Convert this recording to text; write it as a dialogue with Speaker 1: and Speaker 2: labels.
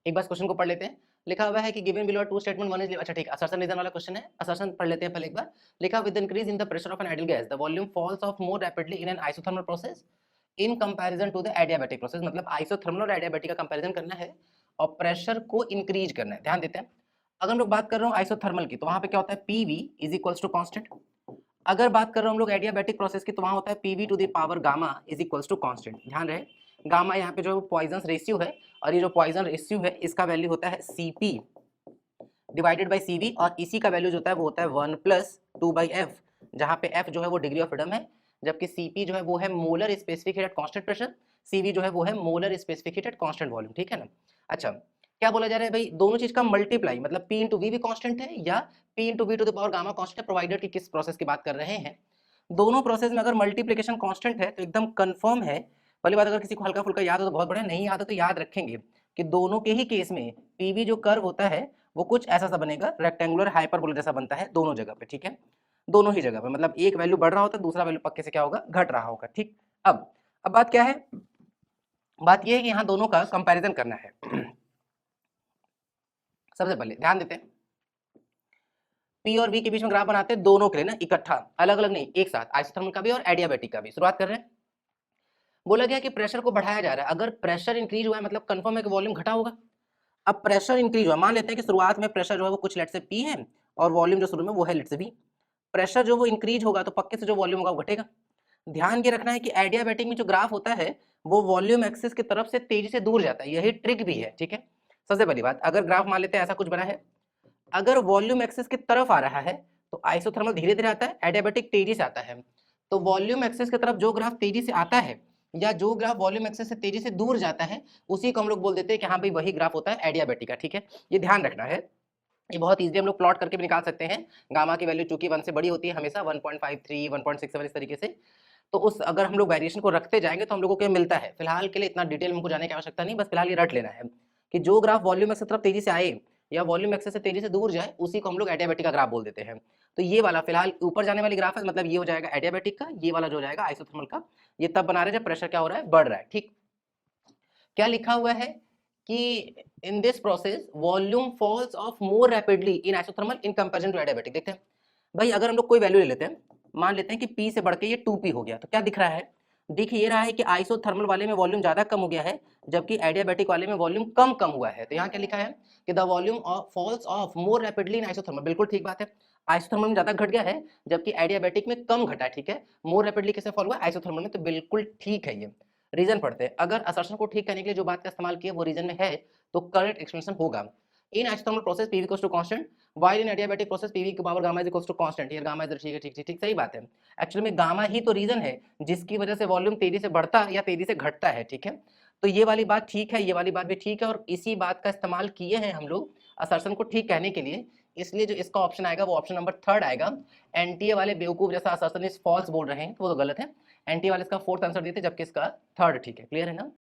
Speaker 1: एक बार क्वेश्चन को पढ़ लेते हैं। लिखा हुआ है कि given below two statement one is, अच्छा ठीक है, असर्शन रीजन वाला क्वेश्चन है। असर्शन पढ़ लेते हैं पहले एक बार। लिखा with increase in the pressure of an ideal gas the volume falls off more rapidly in an isothermal process in comparison to the adiabatic process. मतलब आइसोथर्मल और एडियाबैटिक का कंपैरिजन करना है और प्रेशर को इंक्रीज करना है। ध्यान देते हैं, अगर हम लोग बात कर रहे हो आइसोथर्मल की तो वहां पे क्या होता है, PV is equals to constant. अगर बात कर रहे हो हम लोग एडियाबैटिक प्रोसेस की तो वहां होता है PV to the power gamma is equals to constant. ध्यान रहे, गामा यहाँ पे जो पॉइजन रेशियो है, और ये जो पॉइजन रेशियो है इसका वैल्यू होता है सीपी डिवाइडेड बाई सीवी, और इसी का वैल्यू जो होता है वो होता है 1 प्लस 2/f, जहाँ पे f जो है वो डिग्री ऑफ फ्रीडम है, जबकि सीपी जो है वो है molar specific heat at constant pressure, CV जो है वो है molar specific heat at constant volume. ठीक है ना। अच्छा, क्या बोला जा रहा है भाई, दोनों चीज का मल्टीप्लाई, मतलब P इंटू वी भी कांस्टेंट है या P into v to the power gamma constant है, प्रोवाइडेड कि किस प्रोसेस की बात कर रहे हैं। दोनों प्रोसेस में अगर मल्टीप्लिकेशन कांस्टेंट है तो एकदम कंफर्म है। पहली बात, अगर किसी को हल्का फुल्का याद हो तो बहुत बढ़िया, नहीं याद हो तो याद रखेंगे कि दोनों के ही केस में पीवी जो कर्व होता है वो कुछ ऐसा सा बनेगा, रेक्टेंगुलर हाइपरबोला जैसा बनता है दोनों जगह पे। ठीक है, दोनों ही जगह पे, मतलब एक वैल्यू बढ़ रहा होता है, दूसरा वैल्यू पक्के से क्या होगा, घट रहा होगा। ठीक, अब बात क्या है, बात यह है कि यहाँ दोनों का कंपैरिजन करना है। सबसे पहले ध्यान देते हैं, पी और वी के बीच में ग्राफ बनाते हैं दोनों के लिए ना, इकट्ठा, अलग अलग नहीं, एक साथ, आइसोथर्मल का भी और एडियाबैटिक का भी। शुरुआत कर रहे हैं। बोला गया कि प्रेशर को बढ़ाया जा रहा है, अगर प्रेशर इंक्रीज हुआ है मतलब कंफर्म है कि वॉल्यूम घटा होगा। अब प्रेशर इंक्रीज हुआ, मान लेते हैं कि शुरुआत में प्रेशर जो है वो कुछ लेट से पी है और वॉल्यूम जो शुरू में वो है लेट से वी। प्रेशर जो वो इंक्रीज होगा तो पक्के से जो वॉल्यूम होगा वो घटेगा। ध्यान ये रखना है कि एडियाबैटिक में जो ग्राफ होता है वो वॉल्यूम एक्सिस की तरफ से तेजी से दूर जाता है, यही ट्रिक भी है। ठीक है, सबसे पहली बात, अगर ग्राफ मान लेते हैं ऐसा कुछ बना है, अगर वॉल्यूम एक्सिस की तरफ आ रहा है तो आइसोथर्मल धीरे धीरे आता है, एडियाबैटिक तेजी से आता है। तो वॉल्यूम एक्सिस की तरफ जो ग्राफ तेजी से आता है या जो ग्राफ वॉल्यूम एक्सिस से तेजी से दूर जाता है उसी को हम लोग बोल देते हैं कि हाँ भाई वही ग्राफ होता है एडियाबैटिक का। ठीक है, ये ध्यान रखना है। ये बहुत इजीली हम लोग प्लॉट करके भी निकाल सकते हैं। गामा की वैल्यू चूंकि 1 से बड़ी होती है हमेशा, 1.53 1.67 इस तरीके से, तो उस अगर हम लोग वेरिएशन को रखते जाएंगे तो हम लोगों को मिलता है। फिलहाल के लिए इतना डिटेल में हमको जाने की आवश्यकता नहीं, बस फिलहाल ये रट लेना है कि जो ग्राफ वॉल्यूम एक्सिस की तरफ तेजी से आए या वॉल्यूम एक्सिस से तेजी से दूर जाए उसी को हम लोग एडियाबैटिक का ग्राफ बोल देते हैं। तो ये वाला फिलहाल ऊपर जाने वाली ग्राफ है, मतलब ये हो जाएगा एडियाबैटिक का, ये वाला जो हो जाएगा आइसोथर्मल का। ये तब बना रहे जब प्रेशर क्या हो रहा है, बढ़ रहा है। ठीक, क्या लिखा हुआ है कि in this process volume falls off more rapidly in isothermal in comparison to adiabatic. देखते हैं भाई, अगर हम लोग कोई वैल्यू ले लेते हैं, मान लेते हैं कि P से बढ़ के ये 2P हो गया, तो क्या दिख रहा है, दिख ये रहा है कि आइसोथर्मल वाले में वॉल्यूम ज्यादा कम हो गया है, जबकि एडियाबैटिक वाले में वॉल्यूम कम कम हुआ है। तो यहाँ क्या लिखा है कि the volume of falls off more rapidly in isothermal, बिल्कुल ठीक बात है, आइसोथर्मल में ज्यादा घट गया है जबकि एडियाबैटिक में कम घटा है। ठीक है, मोर रैपिडली कैसे फॉल हुआ आइसोथर्मल में, तो बिल्कुल ठीक है। ये रीजन पढ़ते हैं, अगर असर्शन को ठीक करने के लिए जो बात का इस्तेमाल किया वो रीजन में है तो करेक्ट एक्सप्लेनेशन होगा। In isothermal process PV equals to constant, while in adiabatic process PV की power gamma is equals to constant. Here gamma is ठीक है, ठीक ठीक ठीक, सही बात है। एक्चुअली में गामा ही तो रीजन है जिसकी वजह से वॉल्यूम तेजी से बढ़ता या तेजी से घटता है। ठीक है, तो ये वाली बात ठीक है, ये वाली बात भी ठीक है, और इसी बात का इस्तेमाल किए हैं हम लोग असर्शन को ठीक कहने के लिए। इसलिए जो इसका ऑप्शन आएगा वो ऑप्शन नंबर 3 आएगा। एनटीए वाले बेवकूफ जैसा असर्शन इज फॉल्स बोल रहे हैं तो वो तो गलत है। एनटीए वाले इसका 4th आंसर देते जबकि इसका 3rd ठीक है। क्लियर है ना।